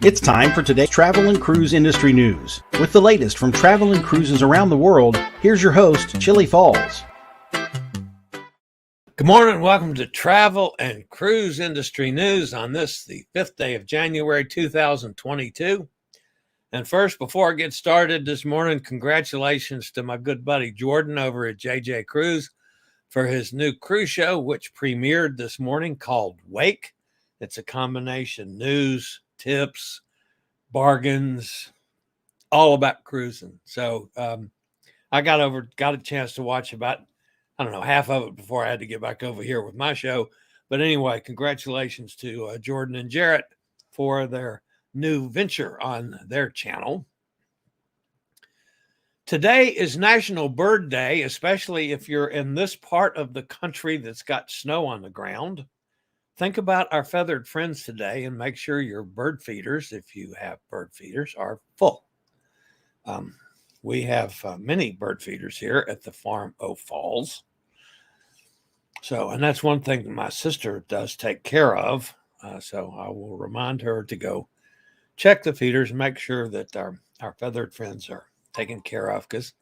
It's time for today's travel and cruise industry news. With the latest from travel and cruises around the world, here's your host, Chillie Falls. Good morning and welcome to Travel and Cruise Industry News on this, the 5th day of January 2022. And first, before I get started this morning, congratulations to my good buddy Jordan over at JJ Cruise for his new cruise show, which premiered this morning called Wake. It's a combination news, tips, bargains, all about cruising. So I got a chance to watch about, half of it before I had to get back over here with my show. But anyway, congratulations to Jordan and Jarrett for their new venture on their channel. Today is National Bird Day, especially if you're in this part of the country that's got snow on the ground. Think about our feathered friends today and make sure your bird feeders, if you have bird feeders, are full. We have many bird feeders here at the Farm O Falls. And that's one thing that my sister does take care of. So I will remind her to go check the feeders and make sure that our feathered friends are taken care of, because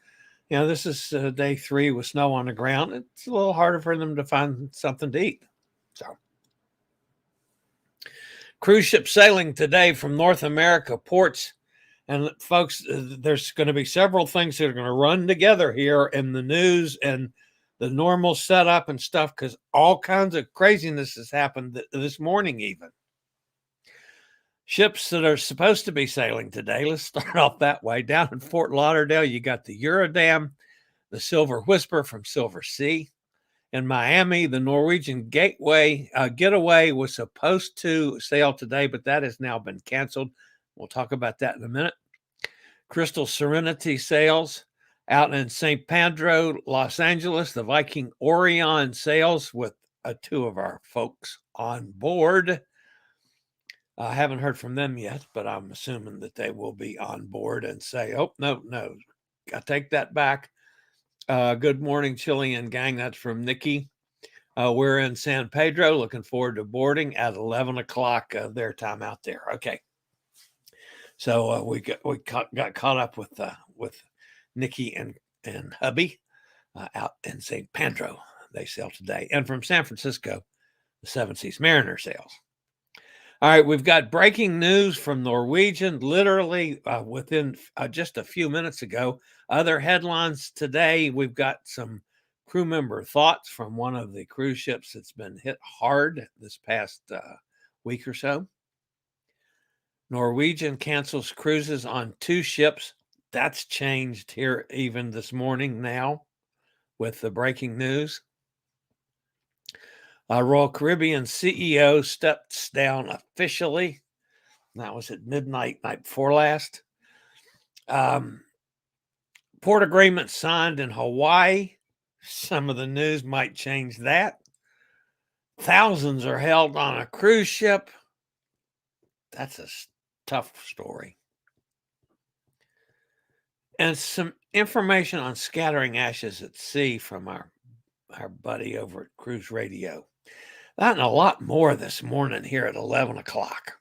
this is day 3 with snow on the ground. It's a little harder for them to find something to eat. So cruise ship sailing today from North America ports. And folks, there's going to be several things that are going to run together here in the news and the normal setup and stuff, because all kinds of craziness has happened this morning even. Ships that are supposed to be sailing today, let's start off that way. Down in Fort Lauderdale, you got the Eurodam, the Silver Whisper from Silversea. In Miami, the Norwegian Getaway was supposed to sail today, but that has now been canceled. We'll talk about that in a minute. Crystal Serenity sails out in St. Pedro, Los Angeles. The Viking Orion sails with 2 of our folks on board. I haven't heard from them yet, but I'm assuming that they will be on board and say, oh, no, I take that back. Good morning, Chillie and gang. That's from Nikki. We're in San Pedro, looking forward to boarding at 11 o'clock their time out there. Okay. So we got caught up with Nikki and hubby out in St. Pedro. They sail today. And from San Francisco, the Seven Seas Mariner sails. All right, we've got breaking news from Norwegian, literally within just a few minutes ago. Other headlines today, we've got some crew member thoughts from one of the cruise ships that's been hit hard this past week or so. Norwegian cancels cruises on 2 ships. That's changed here even this morning now with the breaking news. Royal Caribbean CEO steps down officially. That was at midnight, night before last. Port agreement signed in Hawaii. Some of the news might change that. Thousands are held on a cruise ship. That's a tough story. And some information on scattering ashes at sea from our buddy over at Cruise Radio. That and a lot more this morning here at 11 o'clock.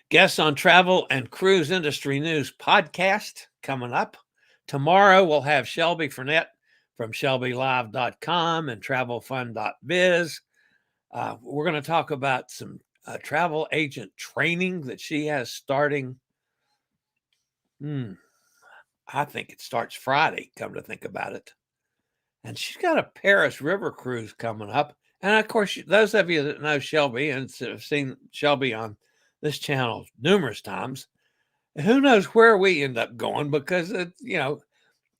Guests on Travel and Cruise Industry News podcast coming up. Tomorrow we'll have Shelby Furnett from ShelbyLive.com and TravelFun.biz. We're going to talk about some travel agent training that she has starting. I think it starts Friday, come to think about it. And she's got a Paris River cruise coming up. And of course, those of you that know Shelby and have seen Shelby on this channel numerous times, who knows where we end up going, because,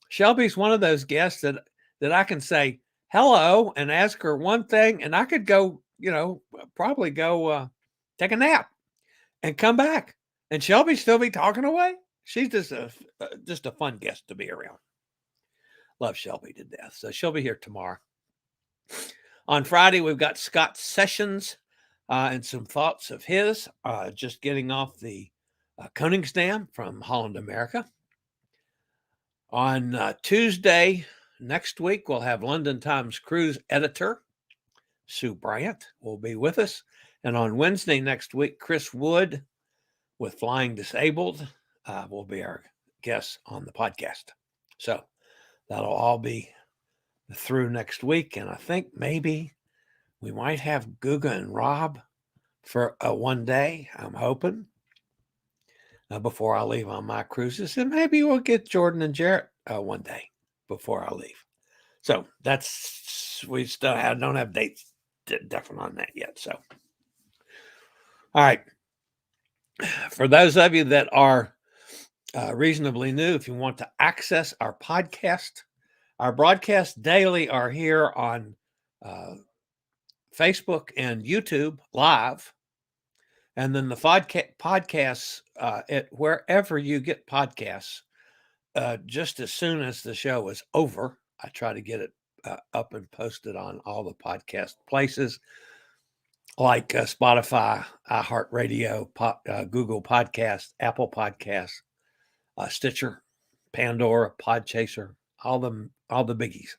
Shelby's one of those guests that I can say hello and ask her one thing, and I could go, probably go take a nap and come back. And Shelby still be talking away. She's just a fun guest to be around. Love Shelby to death. So she'll be here tomorrow. On Friday, we've got Scott Sessions and some thoughts of his, just getting off the Koningsdam from Holland America. On Tuesday next week, we'll have London Times cruise editor Sue Bryant will be with us. And on Wednesday next week, Chris Wood with Flying Disabled will be our guest on the podcast. So that'll all be through next week. And I think maybe we might have Guga and Rob for one day, I'm hoping, before I leave on my cruises. And maybe we'll get Jordan and Jarrett one day before I leave. So we still don't have dates definite on that yet. So, all right. For those of you that are reasonably new, if you want to access our podcast, our broadcasts daily are here on Facebook and YouTube live. And then the podcasts at wherever you get podcasts, just as soon as the show is over, I try to get it up and posted on all the podcast places like Spotify, iHeartRadio, Google Podcasts, Apple Podcasts, Stitcher, Pandora, Podchaser, all the biggies.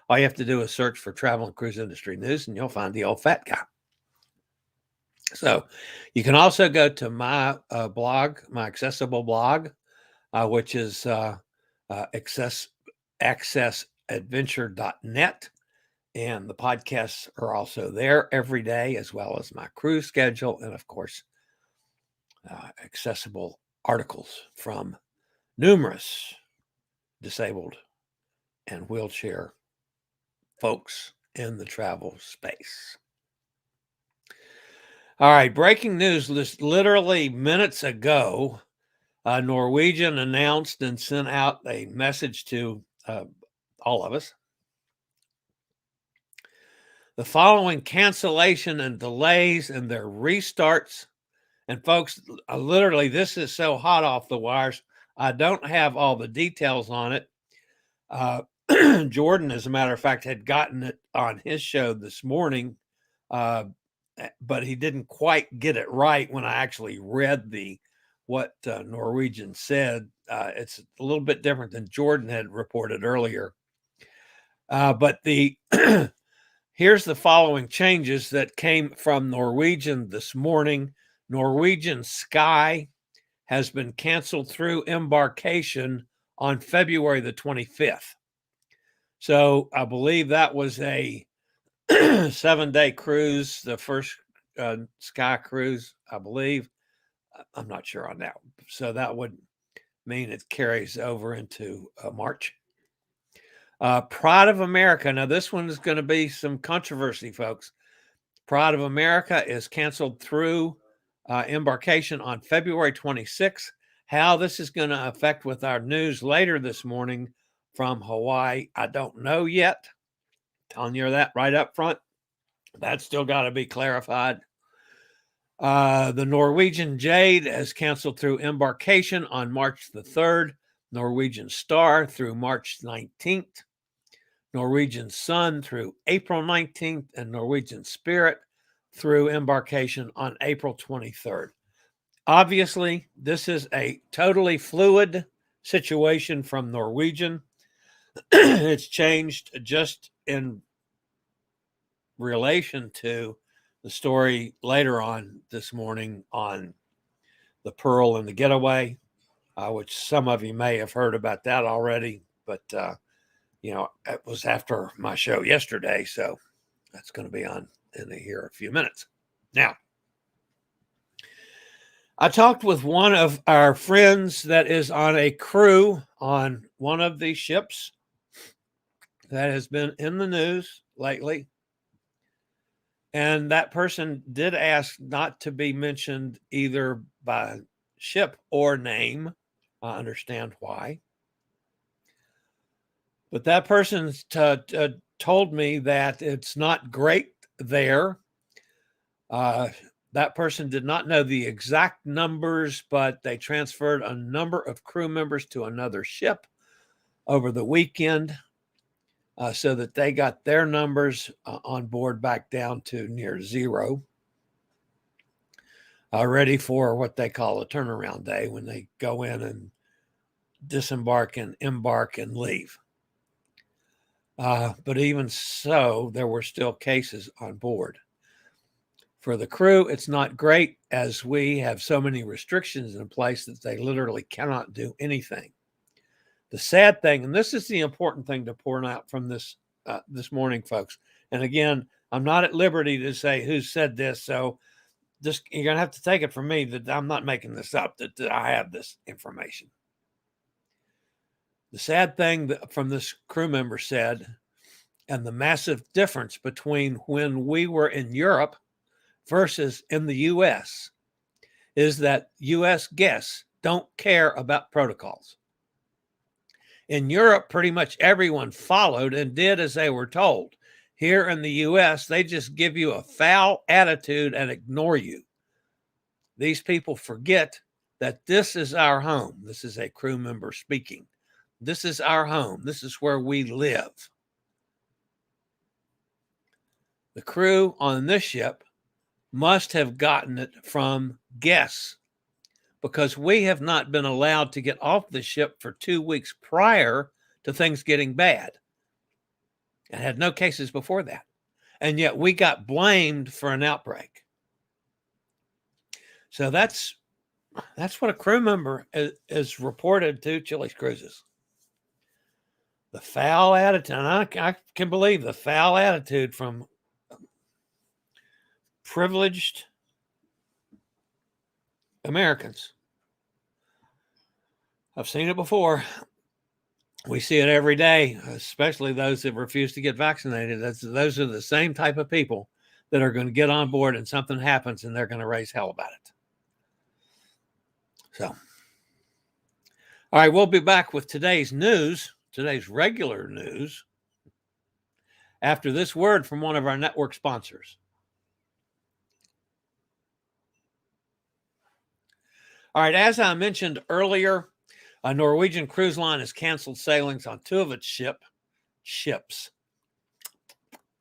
All you have to do is search for travel and cruise industry news, and you'll find the old fat guy. So you can also go to my blog, my accessible blog, which is accessadventure.net. And the podcasts are also there every day, as well as my cruise schedule. And of course, accessible articles from numerous disabled and wheelchair folks in the travel space. All right, breaking news literally minutes ago, Norwegian announced and sent out a message to all of us. The following cancellation and delays in their restarts. And folks, literally, this is so hot off the wires. I don't have all the details on it. Jordan, as a matter of fact, had gotten it on his show this morning, but he didn't quite get it right when I actually read what Norwegian said. It's a little bit different than Jordan had reported earlier. But here's the following changes that came from Norwegian this morning. Norwegian Sky has been canceled through embarkation on February the 25th. So I believe that was a 7-day cruise, the first Sky cruise, I believe. I'm not sure on that. So that would mean it carries over into March. Pride of America. Now, this one is going to be some controversy, folks. Pride of America is canceled through embarkation on February 26th. How this is going to affect with our news later this morning from Hawaii, I don't know yet. Telling you that right up front. That's still got to be clarified. The Norwegian Jade has canceled through embarkation on March the 3rd. Norwegian Star through March 19th. Norwegian Sun through April 19th. And Norwegian Spirit through embarkation on April 23rd. Obviously, this is a totally fluid situation from Norwegian. It's changed just in relation to the story later on this morning on the Pearl and the Getaway, which some of you may have heard about that already. But, it was after my show yesterday, so that's going to be on in here a few minutes. Now, I talked with one of our friends that is on a crew on one of these ships that has been in the news lately. And that person did ask not to be mentioned either by ship or name. I understand why. But that person told me that it's not great there. That person did not know the exact numbers, but they transferred a number of crew members to another ship over the weekend so that they got their numbers on board back down to near zero, ready for what they call a turnaround day when they go in and disembark and embark and leave. But even so, there were still cases on board. For the crew, it's not great, as we have so many restrictions in place that they literally cannot do anything. The sad thing, and this is the important thing to point out from this morning, folks. And again, I'm not at liberty to say who said this, so just you're going to have to take it from me that I'm not making this up, that I have this information. The sad thing that from this crew member said, and the massive difference between when we were in Europe versus in the U.S., is that U.S. guests don't care about protocols. In Europe, pretty much everyone followed and did as they were told. Here in the U.S., they just give you a foul attitude and ignore you. These people forget that this is our home. This is a crew member speaking. This is our home. This is where we live. The crew on this ship must have gotten it from guests, because we have not been allowed to get off the ship for 2 weeks prior to things getting bad, and had no cases before that. And yet we got blamed for an outbreak. So that's what a crew member is reported to Chillie's Cruises. The foul attitude, and I can believe the foul attitude from privileged Americans. I've seen it before. We see it every day, especially those that refuse to get vaccinated. Those are the same type of people that are going to get on board and something happens and they're going to raise hell about it. So, all right, we'll be back with today's news, today's regular news, after this word from one of our network sponsors. All right, as I mentioned earlier, a Norwegian cruise line has canceled sailings on 2 of its ships.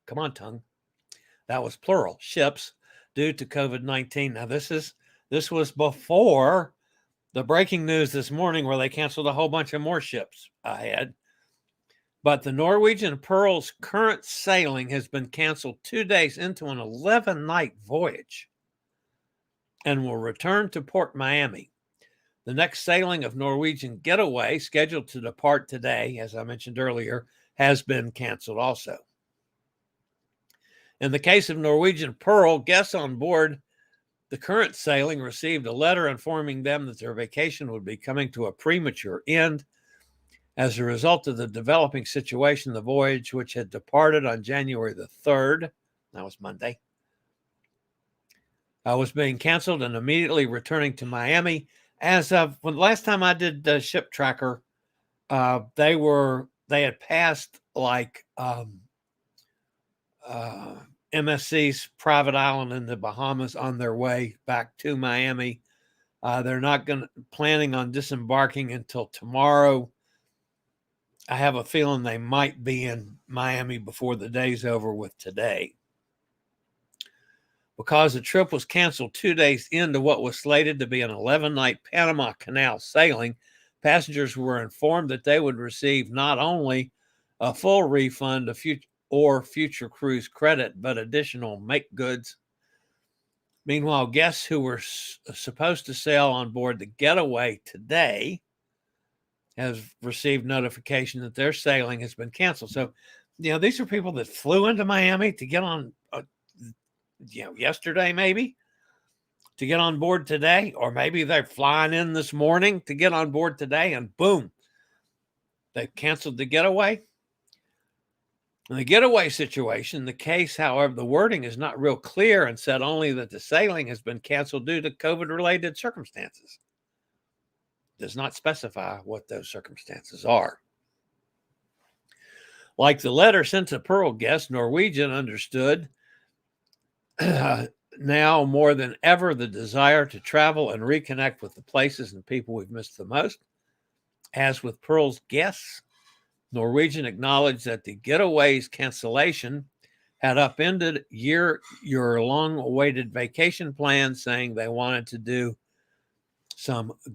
Come on, tongue. That was plural, ships, due to COVID-19. Now, this was before the breaking news this morning where they canceled a whole bunch of more ships ahead. But the Norwegian Pearl's current sailing has been canceled 2 days into an 11-night voyage and will return to Port Miami. The next sailing of Norwegian Getaway, scheduled to depart today, as I mentioned earlier, has been canceled also. In the case of Norwegian Pearl, guests on board the current sailing received a letter informing them that their vacation would be coming to a premature end. As a result of the developing situation, the voyage, which had departed on January the 3rd, that was Monday, was being canceled and immediately returning to Miami. As of when last time I did the ship tracker, they had passed like MSC's private island in the Bahamas on their way back to Miami. They're not planning on disembarking until tomorrow. I have a feeling they might be in Miami before the day's over with today. Because the trip was canceled 2 days into what was slated to be an 11-night Panama Canal sailing, passengers were informed that they would receive not only a full refund of future cruise credit, but additional make goods. Meanwhile, guests who were supposed to sail on board the Getaway today has received notification that their sailing has been canceled. So, these are people that flew into Miami to get on yesterday, maybe to get on board today, or maybe they're flying in this morning to get on board today, and boom, they've canceled the Getaway. In the Getaway situation, the case, however, the wording is not real clear and said only that the sailing has been canceled due to COVID-related circumstances. It does not specify what those circumstances are. Like the letter sent to Pearl guests, Norwegian understood now more than ever the desire to travel and reconnect with the places and people we've missed the most. As with Pearl's guests, Norwegian acknowledged that the Getaway's cancellation had upended your long-awaited vacation plans, saying they wanted to do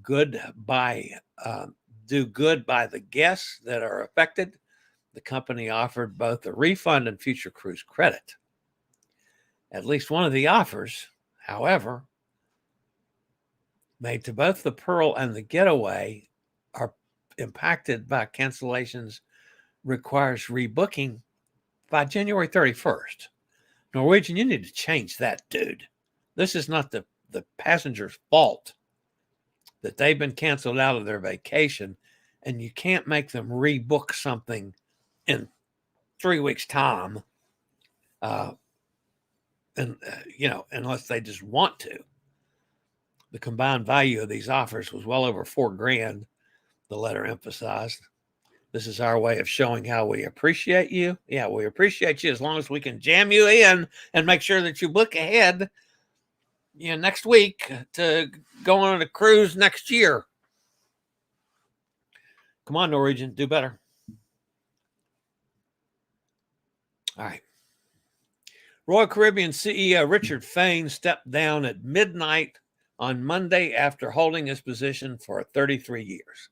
good by the guests that are affected. The company offered both a refund and future cruise credit. At least one of the offers, however, made to both the Pearl and the Getaway are impacted by cancellations, requires rebooking by January 31st. Norwegian, you need to change that, dude. This is not the passenger's fault that they've been canceled out of their vacation, and you can't make them rebook something in 3 weeks' time, unless they just want to. The combined value of these offers was well over $4,000, the letter emphasized. This is our way of showing how we appreciate you. Yeah, we appreciate you as long as we can jam you in and make sure that you book ahead, next week to go on a cruise next year. Come on, Norwegian, do better. All right. Royal Caribbean CEO Richard Fain stepped down at midnight on Monday after holding his position for 33 years.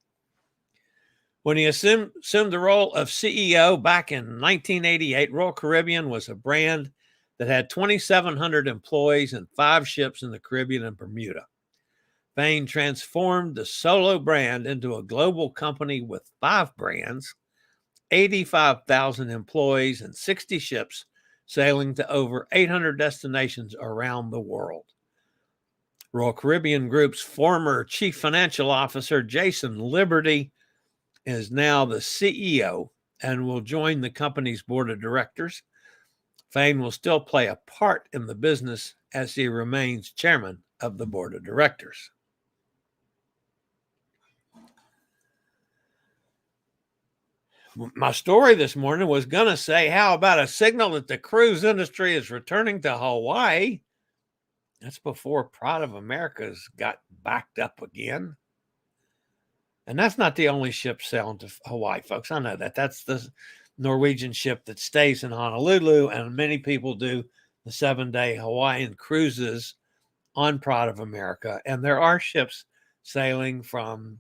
When he assumed the role of CEO back in 1988, Royal Caribbean was a brand that had 2,700 employees and 5 ships in the Caribbean and Bermuda. Fain transformed the solo brand into a global company with 5 brands, 85,000 employees, and 60 ships sailing to over 800 destinations around the world. Royal Caribbean Group's former chief financial officer, Jason Liberty, is now the CEO and will join the company's board of directors. Fain will still play a part in the business as he remains chairman of the board of directors. My story this morning was going to say, how about a signal that the cruise industry is returning to Hawaii? That's before Pride of America's got backed up again. And that's not the only ship sailing to Hawaii, folks. I know that. That's the Norwegian ship that stays in Honolulu, and many people do the 7-day Hawaiian cruises on Pride of America. And there are ships sailing from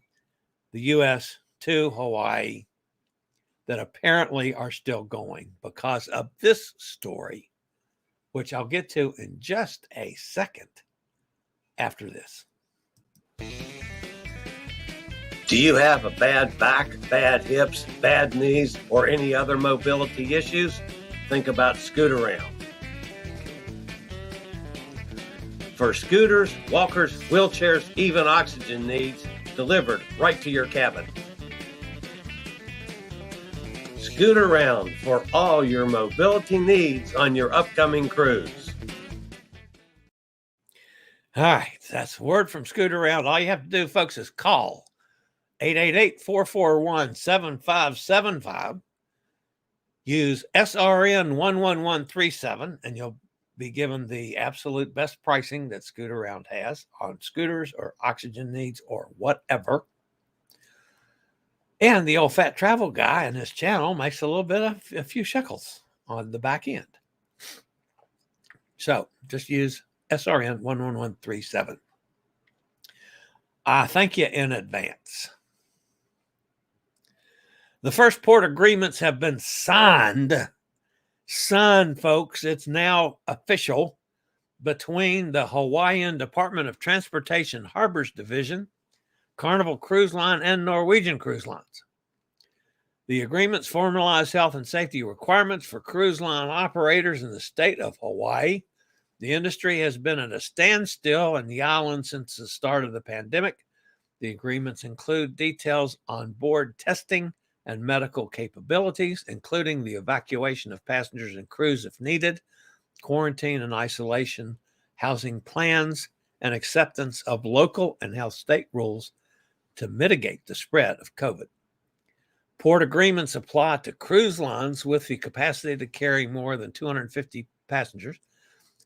the U.S. to Hawaii that apparently are still going because of this story, which I'll get to in just a second after this. Do you have a bad back, bad hips, bad knees, or any other mobility issues? Think about Scootaround. For scooters, walkers, wheelchairs, even oxygen needs, delivered right to your cabin. Scootaround for all your mobility needs on your upcoming cruise. All right, that's a word from Scootaround. All you have to do, folks, is call 888-441-7575. Use SRN 11137, and you'll be given the absolute best pricing that Scootaround has on scooters or oxygen needs or whatever. And the old fat travel guy and his channel makes a little bit of a few shekels on the back end. So just use SRN 11137. I thank you in advance. The first port agreements have been signed. Signed, folks. It's now official between the Hawaiian Department of Transportation Harbors Division, Carnival Cruise Line, and Norwegian Cruise Lines. The agreements formalize health and safety requirements for cruise line operators in the state of Hawaii. The industry has been at a standstill in the island since the start of the pandemic. The agreements include details on board testing and medical capabilities, including the evacuation of passengers and crews if needed, quarantine and isolation, housing plans, and acceptance of local and health state rules to mitigate the spread of COVID. Port agreements apply to cruise lines with the capacity to carry more than 250 passengers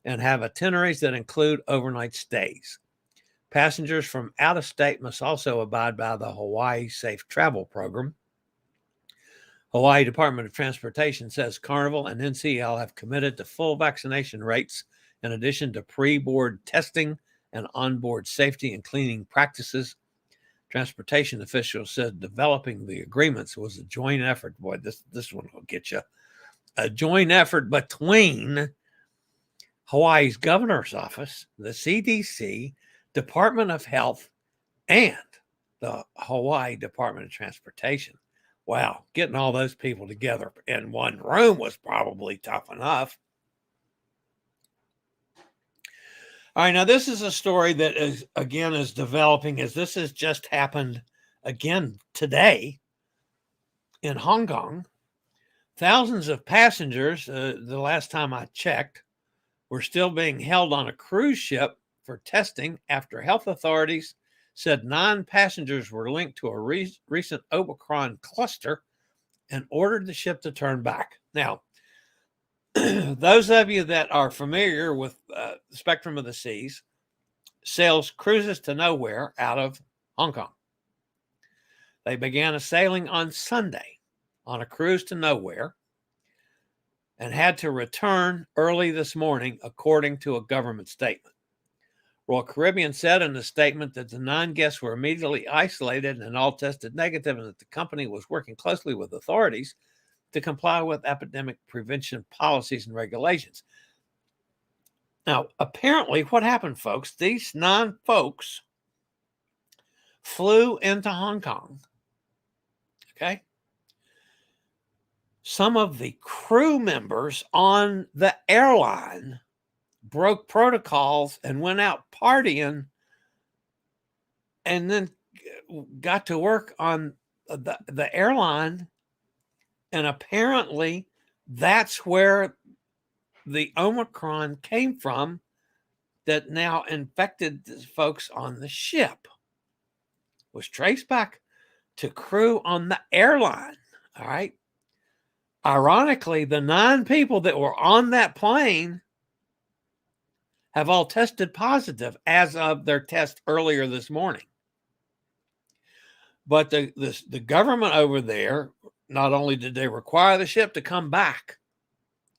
and have itineraries that include overnight stays. Passengers from out of state must also abide by the Hawaii Safe Travel Program. Hawaii Department of Transportation says Carnival and NCL have committed to full vaccination rates in addition to pre-board testing and onboard safety and cleaning practices. Transportation officials said developing the agreements was a joint effort. Boy, this one will get you. A joint effort between Hawaii's governor's office, the CDC, Department of Health, and the Hawaii Department of Transportation. Wow, getting all those people together in one room was probably tough enough. All right, now this is a story that is developing as this has just happened again today in Hong Kong. Thousands of passengers, the last time I checked, were still being held on a cruise ship for testing after health authorities said 9 passengers were linked to a recent Omicron cluster and ordered the ship to turn back. Now, those of you that are familiar with the Spectrum of the Seas sails cruises to nowhere out of Hong Kong. They began a sailing on Sunday on a cruise to nowhere and had to return early this morning, according to a government statement. Royal Caribbean said in a statement that the 9 guests were immediately isolated and all tested negative, and that the company was working closely with authorities to comply with epidemic prevention policies and regulations. Now, apparently what happened, folks, these 9 folks flew into Hong Kong, okay? Some of the crew members on the airline broke protocols and went out partying and then got to work on the airline. And apparently that's where the Omicron came from that now infected the folks on the ship. Was traced back to crew on the airline. All right. Ironically, the 9 people that were on that plane have all tested positive as of their test earlier this morning. But the government over there, not only did they require the ship to come back,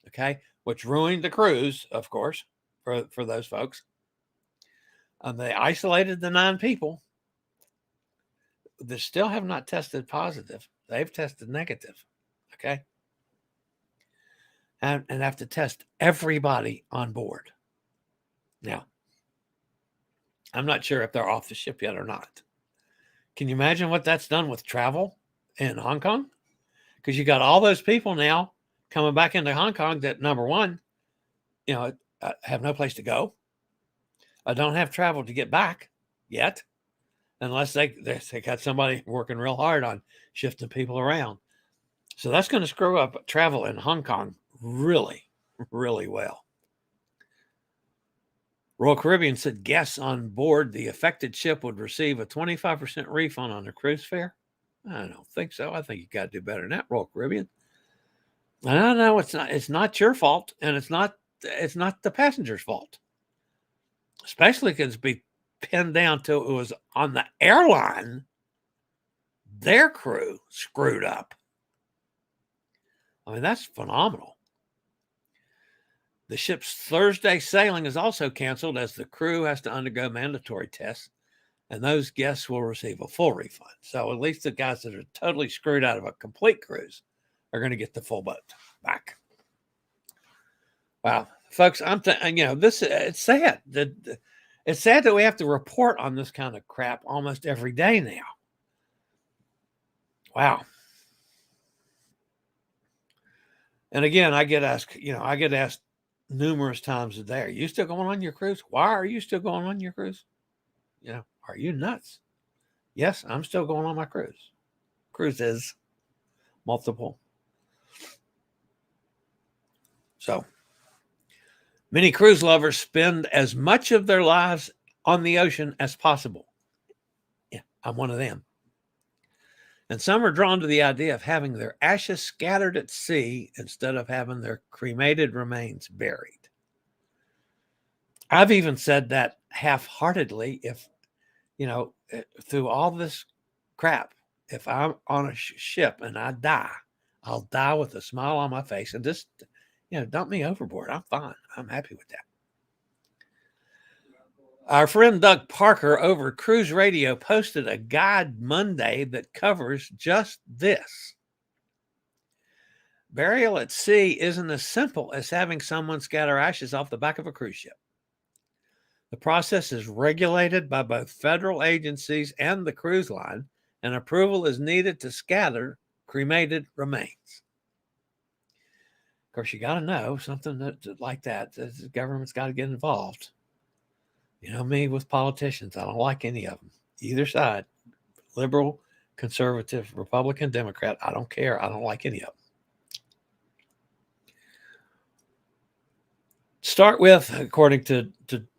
okay, which ruined the cruise, of course, for those folks. They isolated the 9 people. They still have not tested positive. They've tested negative, okay? And have to test everybody on board. Now, I'm not sure if they're off the ship yet or not. Can you imagine what that's done with travel in Hong Kong? Because you got all those people now coming back into Hong Kong that, number one, have no place to go. I don't have travel to get back yet, unless they got somebody working real hard on shifting people around. So that's going to screw up travel in Hong Kong really, really well. Royal Caribbean said guests on board the affected ship would receive a 25% refund on their cruise fare. I don't think so. I think you got to do better than that, Royal Caribbean. I know it's not your fault, and it's not the passenger's fault. Especially because it's be pinned down to it was on the airline. Their crew screwed up. I mean, that's phenomenal. The ship's Thursday sailing is also canceled as the crew has to undergo mandatory tests, and those guests will receive a full refund. So at least the guys that are totally screwed out of a complete cruise are going to get the full boat back. Wow, folks, it's sad. It's sad that we have to report on this kind of crap almost every day now. Wow. And again, I get asked numerous times a day, are you still going on your cruise? Why are you still going on your cruise? Are you nuts? Yes, I'm still going on my cruise. Cruises, multiple. So, many cruise lovers spend as much of their lives on the ocean as possible. Yeah, I'm one of them. And some are drawn to the idea of having their ashes scattered at sea instead of having their cremated remains buried. I've even said that half-heartedly if, through all this crap, if I'm on a ship and I die, I'll die with a smile on my face and just, dump me overboard. I'm fine. I'm happy with that. Our friend Doug Parker over Cruise Radio posted a guide Monday that covers just this. burial at sea isn't as simple as having someone scatter ashes off the back of a cruise ship. The process is regulated by both federal agencies and the cruise line, and approval is needed to scatter cremated remains. Of course, you got to know something like that. The government's got to get involved. You know me with politicians. I don't like any of them. Either side, liberal, conservative, Republican, Democrat. I don't care. I don't like any of them. Start with, according to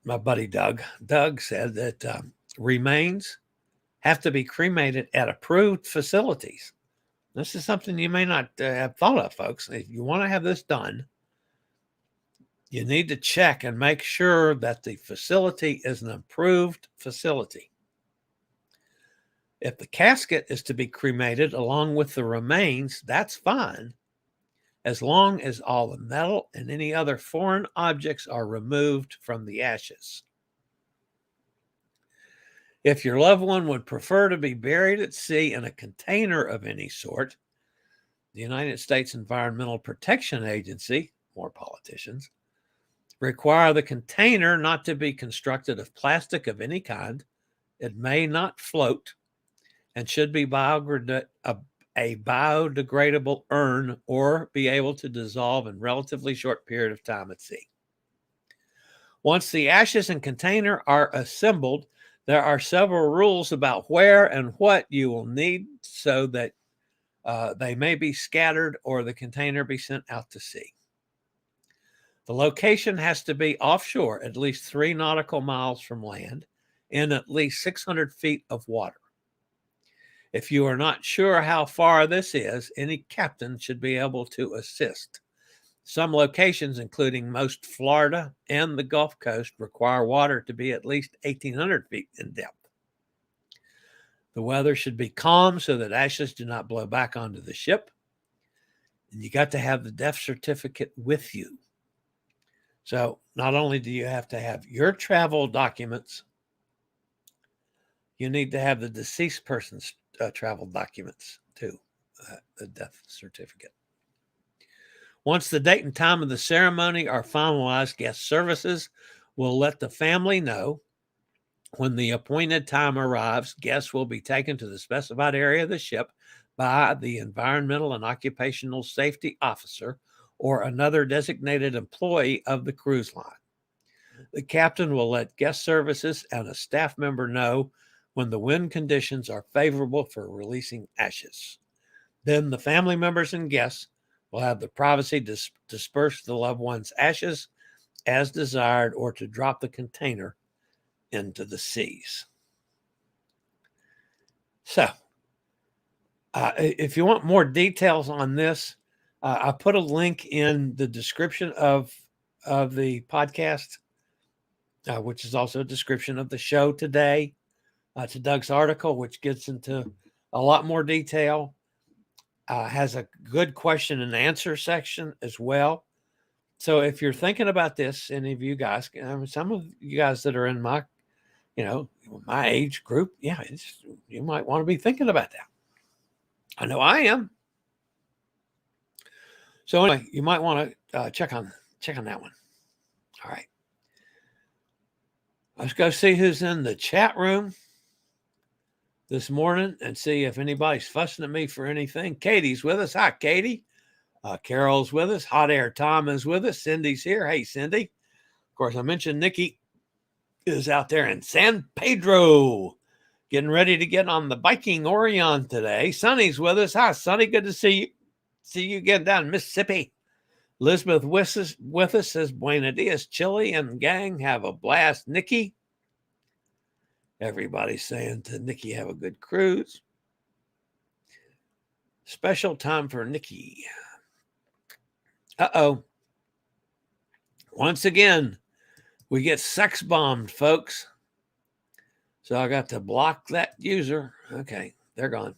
my buddy Doug, Doug said that remains have to be cremated at approved facilities. This is something you may not have thought of, folks. If you want to have this done, you need to check and make sure that the facility is an approved facility. If the casket is to be cremated along with the remains, that's fine, as long as all the metal and any other foreign objects are removed from the ashes. If your loved one would prefer to be buried at sea in a container of any sort, the United States Environmental Protection Agency, more politicians, require the container not to be constructed of plastic of any kind. It may not float and should be a biodegradable urn or be able to dissolve in relatively short period of time at sea. Once the ashes and container are assembled, there are several rules about where and what you will need so that they may be scattered or the container be sent out to sea. The location has to be offshore, at least 3 nautical miles from land, in at least 600 feet of water. If you are not sure how far this is, any captain should be able to assist. Some locations, including most Florida and the Gulf Coast, require water to be at least 1,800 feet in depth. The weather should be calm so that ashes do not blow back onto the ship. And you got to have the death certificate with you. So not only do you have to have your travel documents, you need to have the deceased person's travel documents too, the death certificate. Once the date and time of the ceremony are finalized, guest services will let the family know. When the appointed time arrives, guests will be taken to the specified area of the ship by the Environmental and Occupational Safety Officer or another designated employee of the cruise line. The captain will let guest services and a staff member know when the wind conditions are favorable for releasing ashes. Then the family members and guests will have the privacy to disperse the loved one's ashes as desired or to drop the container into the seas. So, if you want more details on this, I put a link in the description of the podcast, which is also a description of the show today, to Doug's article, which gets into a lot more detail. Has a good question and answer section as well. So if you're thinking about this, any of you guys, some of you guys that are in my, my age group, you might want to be thinking about that. I know I am. So anyway, you might want to check on that one. All right. Let's go see who's in the chat room this morning and see if anybody's fussing at me for anything. Katie's with us. Hi, Katie. Carol's with us. Hot Air Tom is with us. Cindy's here. Hey, Cindy. Of course, I mentioned Nikki is out there in San Pedro getting ready to get on the Viking Orion today. Sonny's with us. Hi, Sonny. Good to see you. See you again down in Mississippi. Elizabeth with us says, Buenos dias, Chillie and gang. Have a blast, Nikki. Everybody's saying to Nikki, have a good cruise. Special time for Nikki. Uh-oh. Once again, we get sex bombed, folks. So I got to block that user. Okay, they're gone.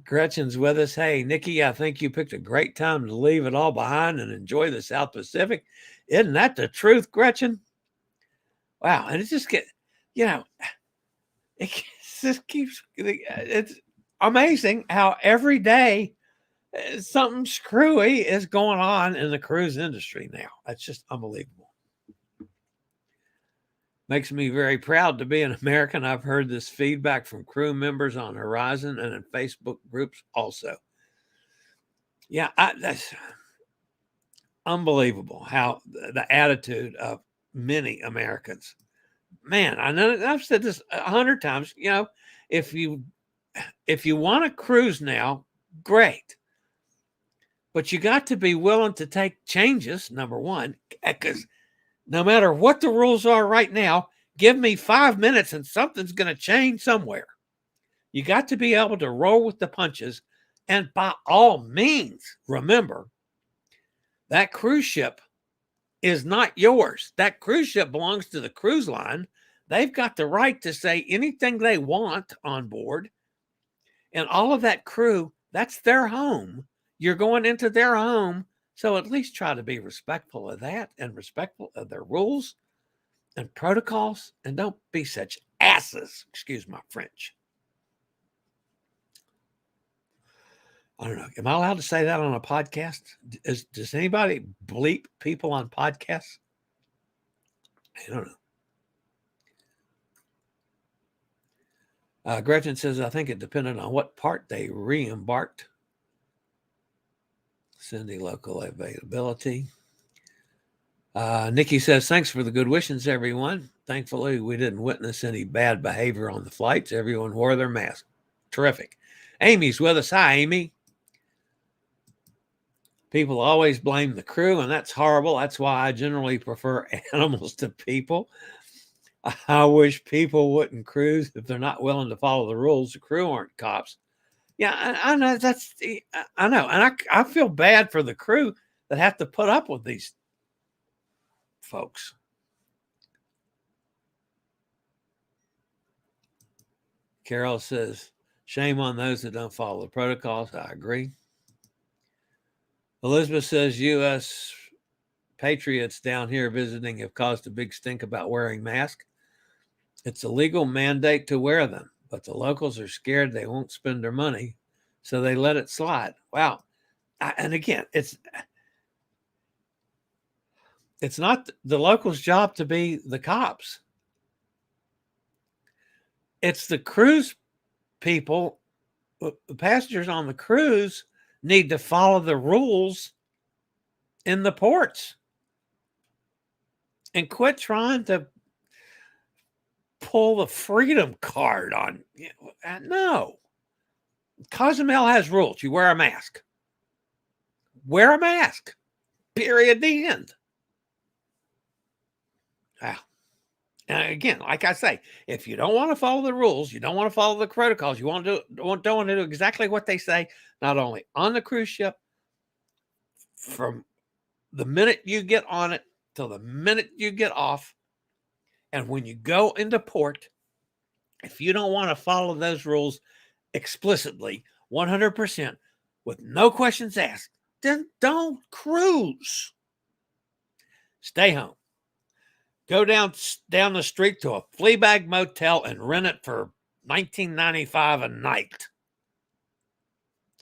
Gretchen's with us. Hey, Nikki, I think you picked a great time to leave it all behind and enjoy the South Pacific. Isn't that the truth, Gretchen? Wow. And it just gets, it just keeps, it's amazing how every day Something screwy is going on in the cruise industry now. That's just unbelievable. Makes me very proud to be an American. I've heard this feedback from crew members on Horizon and in Facebook groups also. Yeah, that's unbelievable how the attitude of many Americans. Man, I know I've said this 100 times. You know, if you want to cruise now, great. But you got to be willing to take changes, number one, because no matter what the rules are right now, give me 5 minutes and something's going to change somewhere. You got to be able to roll with the punches. And by all means, remember, that cruise ship is not yours. That cruise ship belongs to the cruise line. They've got the right to say anything they want on board. And all of that crew, that's their home. You're going into their home. So at least try to be respectful of that and respectful of their rules and protocols. And don't be such asses. Excuse my French. I don't know. Am I allowed to say that on a podcast? Does anybody bleep people on podcasts? I don't know. Gretchen says, I think it depended on what part they re-embarked. Cindy, local availability. Nikki says, thanks for the good wishes, everyone. Thankfully, we didn't witness any bad behavior on the flights. Everyone wore their mask. Terrific. Amy's with us. Hi, Amy. People always blame the crew, and that's horrible. That's why I generally prefer animals to people. I wish people wouldn't cruise if they're not willing to follow the rules. The crew aren't cops. Yeah, I know. I know. And I feel bad for the crew that have to put up with these folks. Carol says, shame on those that don't follow the protocols. I agree. Elizabeth says, U.S. patriots down here visiting have caused a big stink about wearing masks. It's a legal mandate to wear them, but the locals are scared they won't spend their money, so they let it slide. Wow. And again, it's not the locals' job to be the cops. It's the cruise people, the passengers on the cruise need to follow the rules in the ports and quit trying to pull the freedom card on. No. Cozumel has rules. You wear a mask. Wear a mask. Period. The end. Wow. And again, like I say, if you don't want to follow the rules, you don't want to follow the protocols, don't want to do exactly what they say, not only on the cruise ship, from the minute you get on it till the minute you get off, and when you go into port, if you don't want to follow those rules explicitly, 100%, with no questions asked, then don't cruise. Stay home. Go down the street to a Fleabag motel and rent it for $19.95 a night.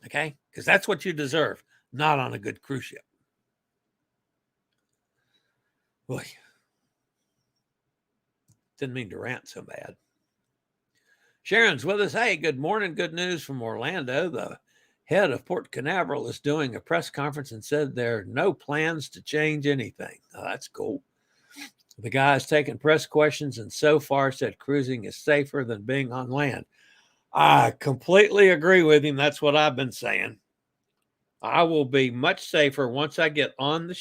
Okay? Because that's what you deserve, not on a good cruise ship. Boy. Didn't mean to rant so bad. Sharon's with us. Hey, good morning. Good news from Orlando. The head of Port Canaveral is doing a press conference and said there are no plans to change anything. Oh, that's cool. The guy's taken press questions and so far said cruising is safer than being on land. I completely agree with him. That's what I've been saying. I will be much safer once I get on the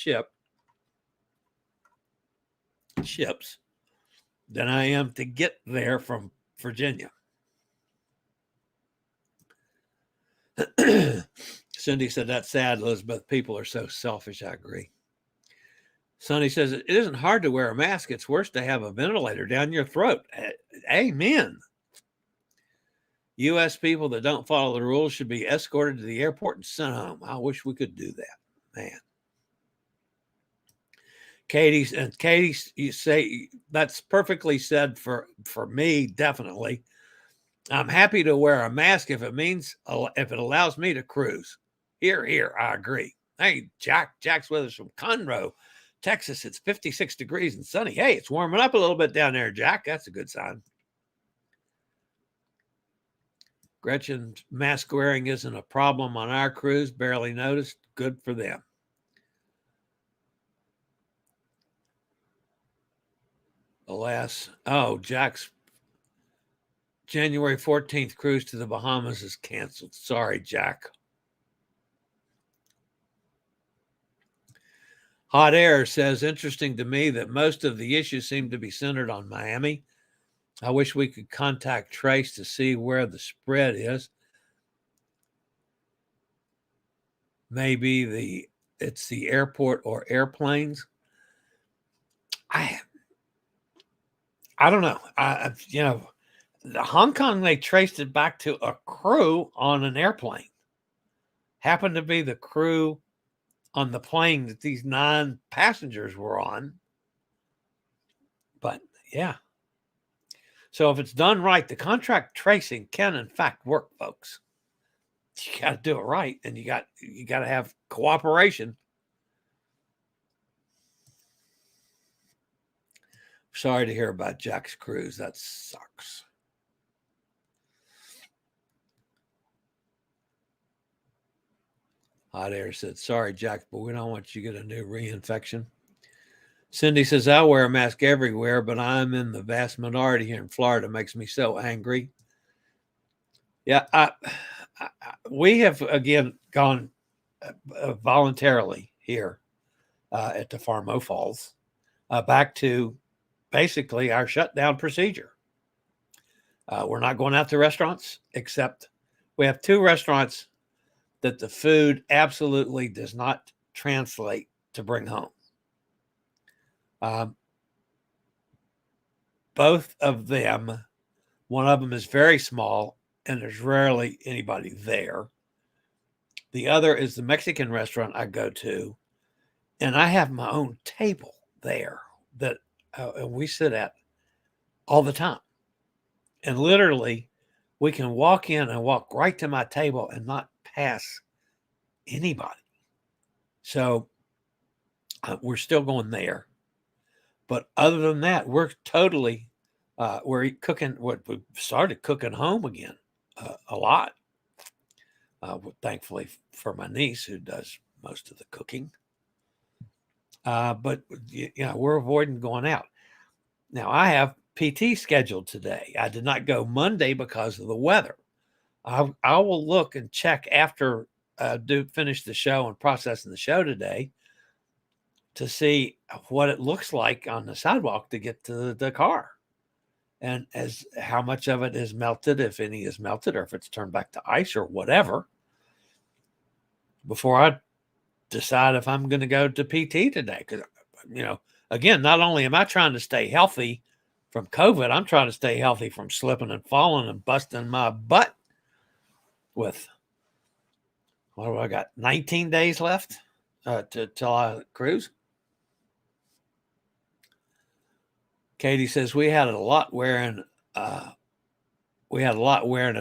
ships than I am to get there from Virginia. Cindy said, that's sad, Elizabeth. People are so selfish. I agree. Sonny says, it isn't hard to wear a mask. It's worse to have a ventilator down your throat. Amen. U.S. people that don't follow the rules should be escorted to the airport and sent home. I wish we could do that, man. Katie, you say that's perfectly said for me, definitely. I'm happy to wear a mask if it allows me to cruise. Here. I agree. Hey, Jack's with us from Conroe, Texas. It's 56 degrees and sunny. Hey, it's warming up a little bit down there, Jack. That's a good sign. Gretchen's mask wearing isn't a problem on our cruise. Barely noticed. Good for them. Alas, Jack's January 14th cruise to the Bahamas is canceled. Sorry, Jack. Hot Air says, interesting to me that most of the issues seem to be centered on Miami. I wish we could contact Trace to see where the spread is. Maybe it's the airport or airplanes. I don't know. Hong Kong, they traced it back to a crew on an airplane. Happened to be the crew on the plane that these 9 passengers were on. But yeah. So if it's done right, the contract tracing can in fact work, folks. You got to do it right, and you got to have cooperation. Sorry to hear about Jack's cruise. That sucks. Hot Air said, sorry, Jack, but we don't want you to get a new reinfection. Cindy says, I wear a mask everywhere, but I'm in the vast minority here in Florida. It makes me so angry. Yeah, we have, again, gone voluntarily here at the Farmo Falls back to basically our shutdown procedure. We're not going out to restaurants, except we have 2 restaurants that the food absolutely does not translate to bring home. Both of them, one of them is very small and there's rarely anybody there. The other is the Mexican restaurant I go to, and I have my own table there that we sit at all the time. And literally, we can walk in and walk right to my table and not pass anybody. So we're still going there. But other than that, we're totally, we're cooking, we started cooking home again a lot. Thankfully for my niece who does most of the cooking. But we're avoiding going out. Now I have PT scheduled today. I did not go Monday because of the weather. I will look and check after finish the show and processing the show today to see what it looks like on the sidewalk to get to the car, and as how much of it is melted, if any is melted, or if it's turned back to ice or whatever, before I decide if I'm going to go to PT today. Because, again, not only am I trying to stay healthy from COVID, I'm trying to stay healthy from slipping and falling and busting my butt with, what do I got, 19 days left till I cruise. Katie says, we had a lot wearing it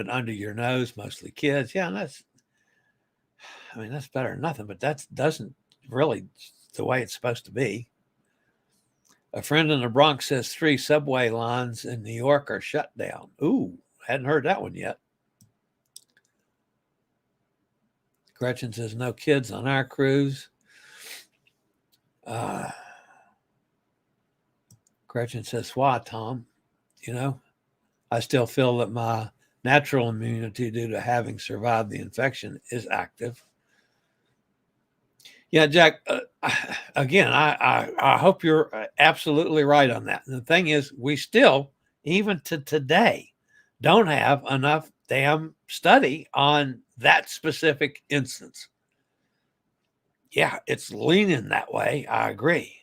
under your nose, mostly kids. Yeah, and that's better than nothing, but that doesn't really the way it's supposed to be. A friend in the Bronx says 3 subway lines in New York are shut down. Ooh, hadn't heard that one yet. Gretchen says, no kids on our cruise. Gretchen says, why, Tom? I still feel that my natural immunity due to having survived the infection is active. Yeah, Jack, again, I hope you're absolutely right on that. And the thing is, we still, even to today, don't have enough damn study on that specific instance. Yeah, it's leaning that way. I agree.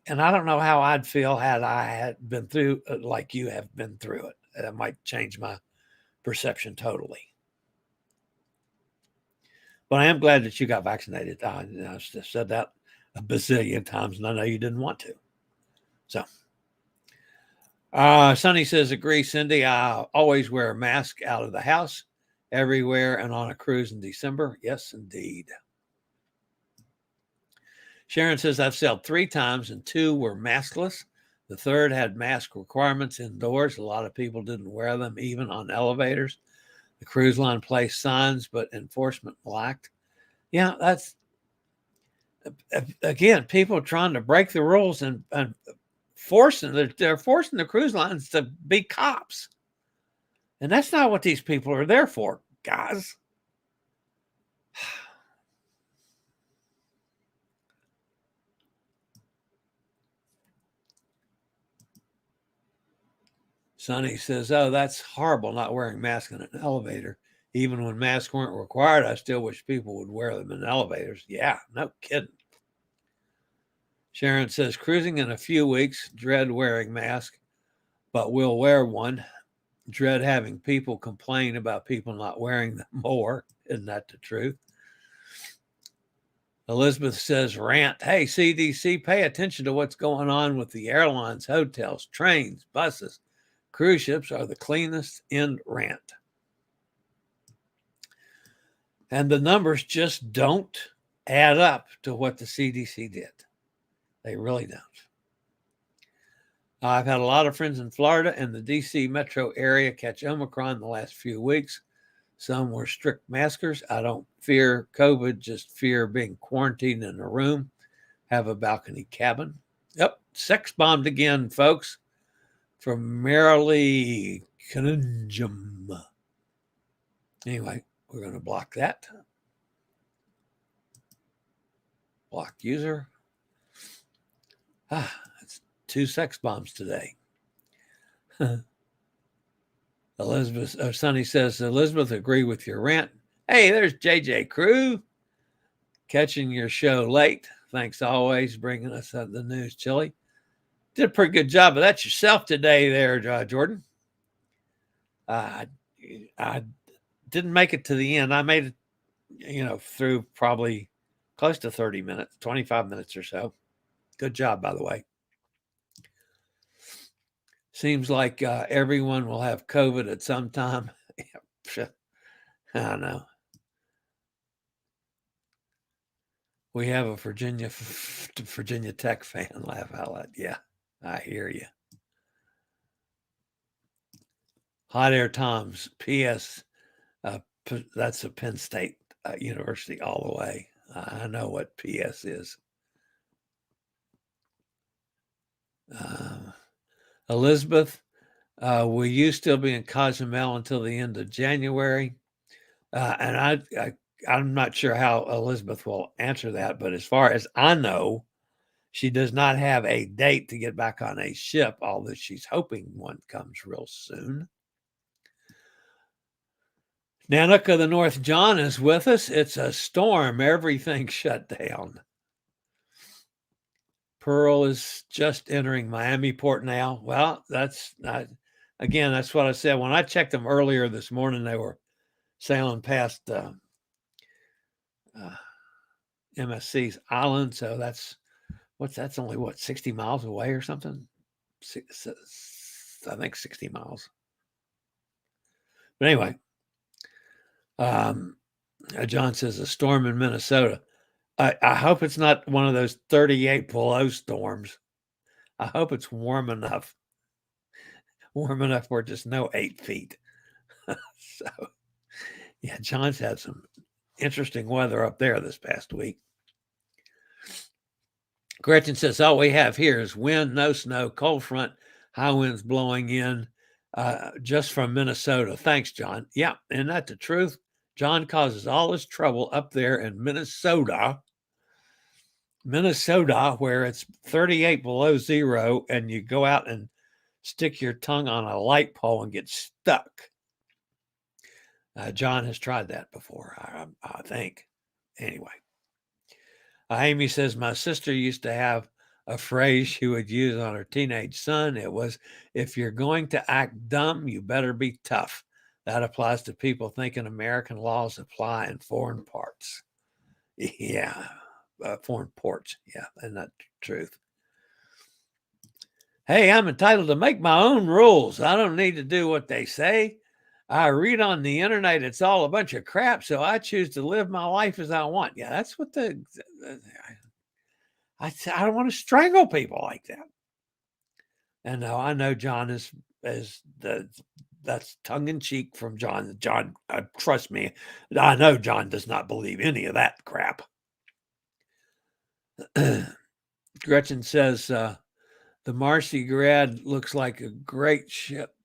And I don't know how I'd feel had I had been through like you have been through it. That might change my perception totally. But I am glad that you got vaccinated. I've said that a bazillion times, and I know you didn't want to. So, Sonny says, agree, Cindy. I always wear a mask out of the house everywhere and on a cruise in December. Yes, indeed. Sharon says, I've sailed 3 times and 2 were maskless. The third had mask requirements indoors. A lot of people didn't wear them, even on elevators. The cruise line placed signs, but enforcement lacked. Yeah, that's, again, people trying to break the rules and they're forcing the cruise lines to be cops. And that's not what these people are there for, guys. Sonny says, oh, that's horrible not wearing masks in an elevator. Even when masks weren't required, I still wish people would wear them in elevators. Yeah, no kidding. Sharon says, cruising in a few weeks, dread wearing mask, but we'll wear one. Dread having people complain about people not wearing them more. Isn't that the truth? Elizabeth says, rant. Hey, CDC, pay attention to what's going on with the airlines, hotels, trains, buses. Cruise ships are the cleanest. End rant. And the numbers just don't add up to what the CDC did. They really don't. I've had a lot of friends in Florida and the DC metro area catch Omicron the last few weeks. Some were strict maskers. I don't fear COVID, just fear being quarantined in a room. Have a balcony cabin. Yep, sex bombed again, folks. From Merrily Conundrum. Anyway, we're going to block that. Block user. It's 2 sex bombs today. Sonny says, Elizabeth, agree with your rant. Hey, there's JJ Crew. Catching your show late. Thanks always bringing us the news, Chillie. Did a pretty good job of that yourself today there, Jordan. I didn't make it to the end. I made it, through probably close to 30 minutes, 25 minutes or so. Good job, by the way. Seems like everyone will have COVID at some time. I don't know. We have a Virginia Tech fan laugh out loud. Yeah, I hear you. Hot Air Tom's P.S. That's a Penn State University all the way. I know what P.S. is. Elizabeth, will you still be in Cozumel until the end of January? And I'm not sure how Elizabeth will answer that, but as far as I know, she does not have a date to get back on a ship, although she's hoping one comes real soon. Nanook of the North John is with us. It's a storm. Everything shut down. Pearl is just entering Miami port now. Well, that's what I said. When I checked them earlier this morning, they were sailing past MSC's island. So that's only 60 miles away or something. I think 60 miles. But anyway, John says a storm in Minnesota. I hope it's not one of those 38 below storms. I hope it's warm enough where just no 8 feet. So, yeah, John's had some interesting weather up there this past week. Gretchen says, all we have here is wind, no snow, cold front, high winds blowing in just from Minnesota. Thanks, John. Yeah, isn't that the truth? John causes all his trouble up there in Minnesota, where it's 38 below zero, and you go out and stick your tongue on a light pole and get stuck. John has tried that before, I think. Anyway, Amy says, my sister used to have a phrase she would use on her teenage son. It was, if you're going to act dumb, you better be tough. That applies to people thinking American laws apply in foreign parts. Yeah, foreign ports. Yeah, isn't that the truth? Hey, I'm entitled to make my own rules. I don't need to do what they say. I read on the internet it's all a bunch of crap, so I choose to live my life as I want. Yeah, that's what I don't want to strangle people like that. And no, I know John is that's tongue in cheek from John. John, trust me, I know John does not believe any of that crap. Gretchen says the Marcy Grad looks like a great ship.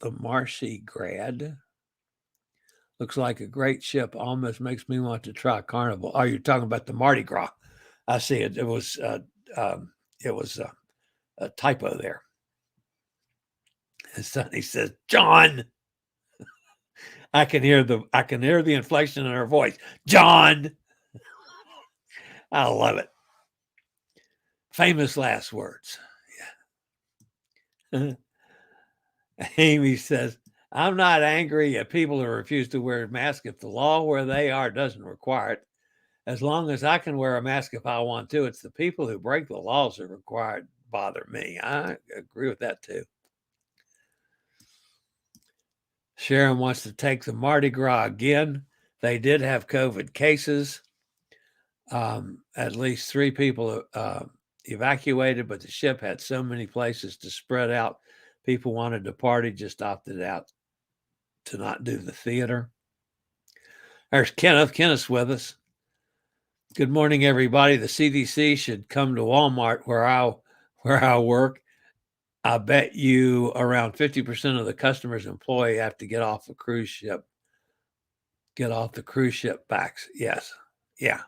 The Marcy Grad looks like a great ship. Almost makes me want to try Carnival. Oh, you're talking about the Mardi Gras? I see it. It was a typo there. And Sonny says, John. I can hear the inflection in her voice. John. I love it. Famous last words. Yeah. Amy says, I'm not angry at people who refuse to wear a mask if the law where they are doesn't require it. As long as I can wear a mask if I want to, it's the people who break the laws that required bother me. I agree with that too. Sharon wants to take the Mardi Gras again. They did have COVID cases. At least 3 people evacuated, but the ship had so many places to spread out. People wanted to party, just opted out to not do the theater. There's Kenneth. Kenneth's with us. Good morning, everybody. The CDC should come to Walmart where I work. I bet you around 50% of the customers' employee have to get off the cruise ship. Get off the cruise ship backs. Yes. Yeah.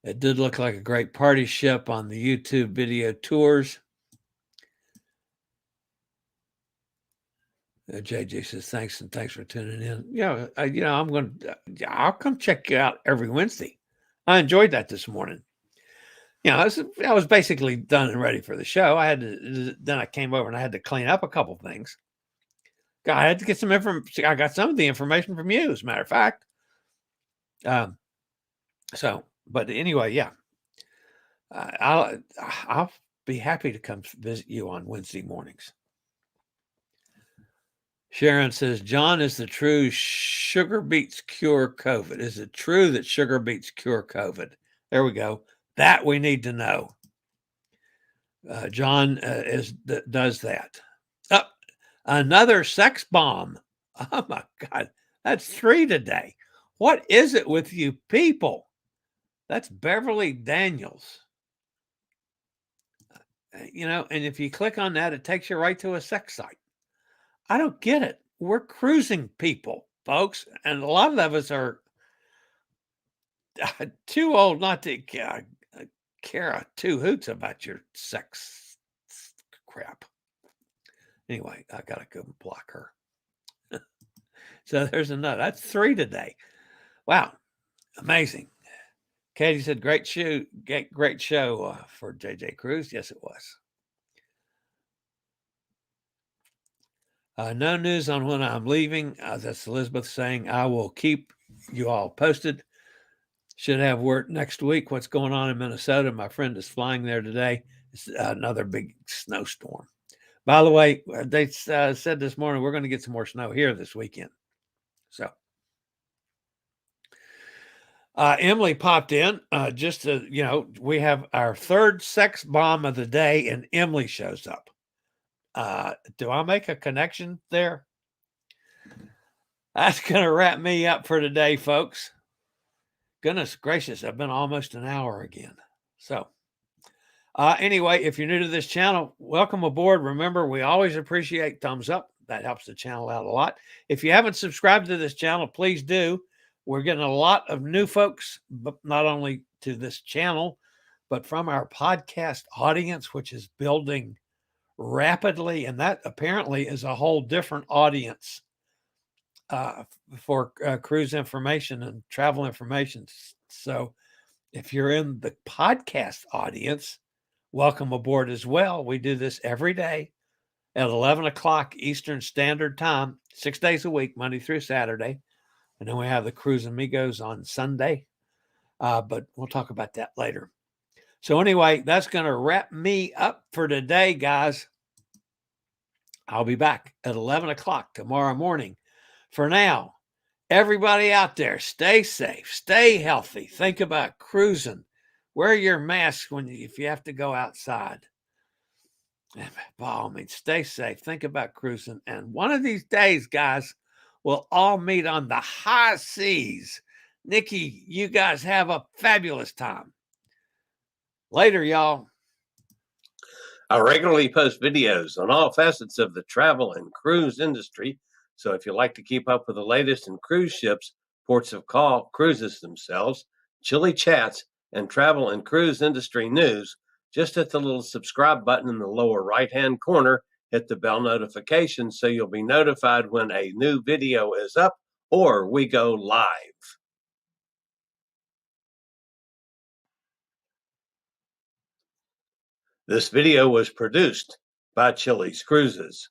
It did look like a great party ship on the YouTube video tours. JJ says, thanks for tuning in. Yeah, I'll come check you out every Wednesday. I enjoyed that this morning. I was basically done and ready for the show. Then I came over and I had to clean up a couple things. I had to get some information. I got some of the information from you, as a matter of fact. But anyway, yeah. I'll be happy to come visit you on Wednesday mornings. Sharon says, John, is the true sugar beets cure COVID? Is it true that sugar beets cure COVID? There we go. That we need to know. John does that. Another sex bomb. Oh my God. That's 3 today. What is it with you people? That's Beverly Daniels. And if you click on that, it takes you right to a sex site. I don't get it. We're cruising people, folks. And a lot of us are too old not to care 2 hoots about your sex crap. Anyway, I got to go block her. So there's another. That's 3 today. Wow. Amazing. Katie said, great show for JJ Cruise. Yes, it was. No news on when I'm leaving. That's Elizabeth saying, I will keep you all posted. Should have word next week what's going on in Minnesota. My friend is flying there today. It's another big snowstorm. By the way, they said this morning we're going to get some more snow here this weekend. So Emily popped in just to, we have our 3rd sex bomb of the day, and Emily shows up. Do I make a connection there? That's going to wrap me up for today, folks. Goodness gracious, I've been almost an hour again. So anyway, if you're new to this channel, welcome aboard. Remember, we always appreciate thumbs up. That helps the channel out a lot. If you haven't subscribed to this channel, please do. We're getting a lot of new folks, but not only to this channel, but from our podcast audience, which is building rapidly. And that apparently is a whole different audience for cruise information and travel information. So if you're in the podcast audience, welcome aboard as well. We do this every day at 11 o'clock Eastern Standard Time, 6 days a week, Monday through Saturday. And then we have the Cruise Amigos on Sunday. But we'll talk about that later. So anyway, that's going to wrap me up for today, guys. I'll be back at 11 o'clock tomorrow morning. For now, everybody out there, stay safe, stay healthy. Think about cruising. Wear your mask if you have to go outside. By all means, stay safe. Think about cruising. And one of these days, guys, we'll all meet on the high seas. Nikki, you guys have a fabulous time. Later, y'all. I regularly post videos on all facets of the travel and cruise industry. So if you like to keep up with the latest in cruise ships, ports of call, cruises themselves, Chillie chats, and travel and cruise industry news, just hit the little subscribe button in the lower right-hand corner, hit the bell notification so you'll be notified when a new video is up or we go live. This video was produced by Chillie's Cruises.